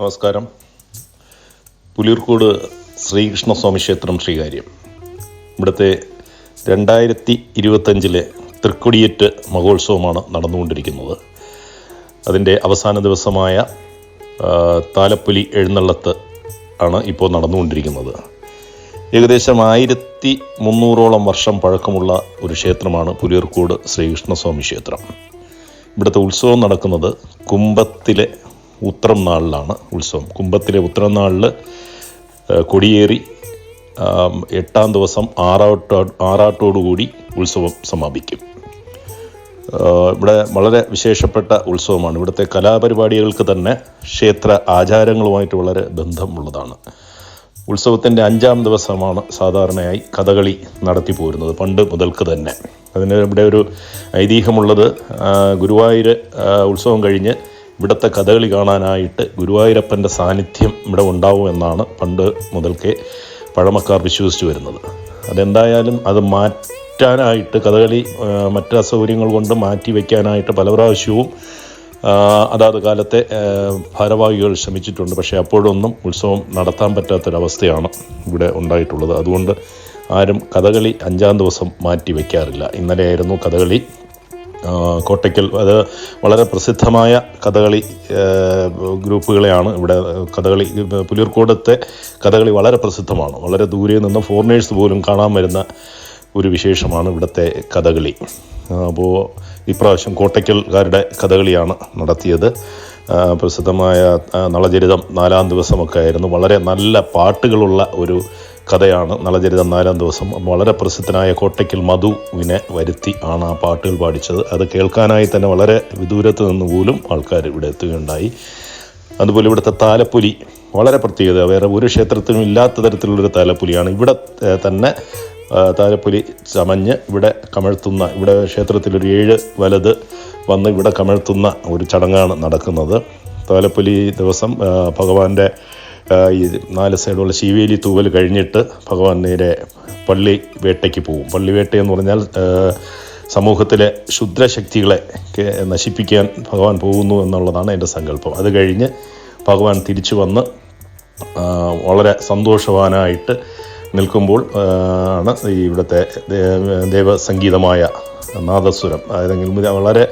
നമസ്കാരം. പുലിയൂർക്കോട് ശ്രീകൃഷ്ണസ്വാമി ക്ഷേത്രം ശ്രീകാര്യം. ഇവിടുത്തെ 2025 തൃക്കൊടിയേറ്റ് മഹോത്സവമാണ് നടന്നുകൊണ്ടിരിക്കുന്നത്. അതിൻ്റെ അവസാന ദിവസമായ താലപ്പൊലി എഴുന്നള്ളത്ത് ആണ് ഇപ്പോൾ നടന്നുകൊണ്ടിരിക്കുന്നത്. ഏകദേശം 1300 വർഷം പഴക്കമുള്ള ഒരു ക്ഷേത്രമാണ് പുലിയൂർക്കോട് ശ്രീകൃഷ്ണസ്വാമി ക്ഷേത്രം. ഇവിടുത്തെ ഉത്സവം നടക്കുന്നത് കുംഭത്തിലെ ഉത്രം നാളിലാണ് ഉത്സവം. കുംഭത്തിലെ ഉത്രം നാളിൽ കൊടിയേറി 8-ാം ദിവസം ആറാട്ടോടുകൂടി ഉത്സവം സമാപിക്കും. ഇവിടെ വളരെ വിശേഷപ്പെട്ട ഉത്സവമാണ്. ഇവിടുത്തെ കലാപരിപാടികൾക്ക് തന്നെ ക്ഷേത്ര ആചാരങ്ങളുമായിട്ട് വളരെ ബന്ധമുള്ളതാണ്. ഉത്സവത്തിൻ്റെ 5-ാം ദിവസമാണ് സാധാരണയായി കഥകളി നടത്തി പോരുന്നത്, പണ്ട് മുതൽക്ക് തന്നെ. അതിന് ഇവിടെ ഒരു ഐതിഹ്യമുള്ളത്, ഗുരുവായൂർ ഉത്സവം കഴിഞ്ഞ് ഇവിടുത്തെ കഥകളി കാണാനായിട്ട് ഗുരുവായൂരപ്പൻ്റെ സാന്നിധ്യം ഇവിടെ ഉണ്ടാവുമെന്നാണ് പണ്ട് മുതൽക്കേ പഴമക്കാർ വിശ്വസിച്ചു വരുന്നത്. അതെന്തായാലും അത് മാറ്റാനായിട്ട്, കഥകളി മറ്റ് അസൗകര്യങ്ങൾ കൊണ്ട് മാറ്റി വയ്ക്കാനായിട്ട് പല പ്രാവശ്യവും അതാത് കാലത്തെ ഭാരവാഹികൾ ശ്രമിച്ചിട്ടുണ്ട്. പക്ഷേ അപ്പോഴൊന്നും ഉത്സവം നടത്താൻ പറ്റാത്തൊരവസ്ഥയാണ് ഇവിടെ ഉണ്ടായിട്ടുള്ളത്. അതുകൊണ്ട് ആരും കഥകളി 5-ാം ദിവസം മാറ്റി വയ്ക്കാറില്ല. ഇന്നലെയായിരുന്നു കഥകളി. കോട്ടയ്ക്കൽ, അത് വളരെ പ്രസിദ്ധമായ കഥകളി ഗ്രൂപ്പുകളെയാണ് ഇവിടെ കഥകളി. പുലിയൂർക്കോടത്തെ കഥകളി വളരെ പ്രസിദ്ധമാണ്. വളരെ ദൂരെ നിന്ന് ഫോറിനേഴ്സ് പോലും കാണാൻ വരുന്ന ഒരു വിശേഷമാണ് ഇവിടുത്തെ കഥകളി. അപ്പോൾ ഇപ്രാവശ്യം കോട്ടയ്ക്കൽക്കാരുടെ കഥകളിയാണ് നടത്തിയത്. പ്രസിദ്ധമായ നളചരിതം 4-ാം ദിവസമൊക്കെ ആയിരുന്നു. വളരെ നല്ല പാട്ടുകളുള്ള ഒരു കഥയാണ് നളചരിതം 4-ാം ദിവസം. വളരെ പ്രസിദ്ധനായ കോട്ടയ്ക്കൽ മധുവിനെ വരുത്തി ആണ് ആ പാട്ടുകൾ പാടിച്ചത്. അത് കേൾക്കാനായി തന്നെ വളരെ വിദൂരത്ത് നിന്ന് പോലും ആൾക്കാർ ഇവിടെ എത്തുകയുണ്ടായി. അതുപോലെ ഇവിടുത്തെ താലപ്പൊലി വളരെ പ്രത്യേകത, വേറെ ഒരു ക്ഷേത്രത്തിനും ഇല്ലാത്ത തരത്തിലുള്ളൊരു താലപ്പൊലിയാണ്. ഇവിടെ തന്നെ താലപ്പൊലി ചമഞ്ഞ് ഇവിടെ കമഴ്ത്തുന്ന, ഇവിടെ ക്ഷേത്രത്തിലൊരു 7 വലത് വന്ന് ഇവിടെ കമഴ്ത്തുന്ന ഒരു ചടങ്ങാണ് നടക്കുന്നത്. താലപ്പൊലി ദിവസം ഭഗവാന്റെ ഈ 4 സൈഡുള്ള ശീവേലി തൂവൽ കഴിഞ്ഞിട്ട് ഭഗവാൻ നേരെ പള്ളി വേട്ടയ്ക്ക് പോകും. പള്ളി വേട്ടയെന്ന് പറഞ്ഞാൽ സമൂഹത്തിലെ ക്ഷുദ്രശക്തികളെ നശിപ്പിക്കാൻ ഭഗവാൻ പോകുന്നു എന്നുള്ളതാണ് എൻ്റെ സങ്കല്പം. അത് കഴിഞ്ഞ് ഭഗവാൻ തിരിച്ചു വന്ന് വളരെ സന്തോഷവാനായിട്ട് നിൽക്കുമ്പോൾ ആണ് ഈ ഇവിടുത്തെ ദേവസംഗീതമായ നാദസ്വരം, അതെങ്കിൽ വളരെ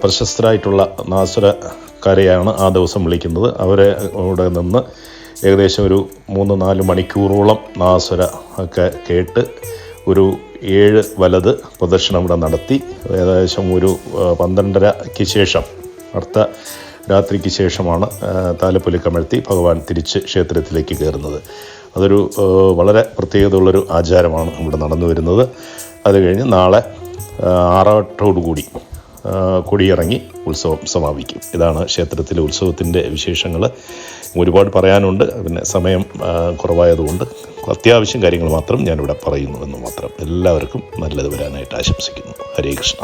പ്രശസ്തരായിട്ടുള്ള നാദസ്വരക്കാരെയാണ് ആ ദിവസം വിളിക്കുന്നത്. അവരെ അവിടെ നിന്ന് ഏകദേശം ഒരു 3-4 മണിക്കൂറോളം നാദസ്വര ഒക്കെ കേട്ട് ഒരു 7 വലത് പ്രദക്ഷിണം ഇവിടെ നടത്തി ഏകദേശം ഒരു 12:30-ക്ക് ശേഷം, അടുത്ത രാത്രിക്ക് ശേഷമാണ് താലപ്പൊലി കമഴ്ത്തി ഭഗവാൻ തിരിച്ച് ക്ഷേത്രത്തിലേക്ക് കയറുന്നത്. അതൊരു വളരെ പ്രത്യേകതയുള്ളൊരു ആചാരമാണ് ഇവിടെ നടന്നു വരുന്നത്. അത് കഴിഞ്ഞ് നാളെ ആറാട്ടോടുകൂടി കൊടിയിറങ്ങി ഉത്സവം സമാപിക്കും. ഇതാണ് ക്ഷേത്രത്തിലെ ഉത്സവത്തിൻ്റെ വിശേഷങ്ങൾ. ഒരുപാട് പറയാനുണ്ട്, പിന്നെ സമയം കുറവായതുകൊണ്ട് അത്യാവശ്യം കാര്യങ്ങൾ മാത്രം ഞാനിവിടെ പറയുന്നു എന്ന് മാത്രം. എല്ലാവർക്കും നല്ലത് വരാനായിട്ട് ആശംസിക്കുന്നു. ഹരേ കൃഷ്ണ.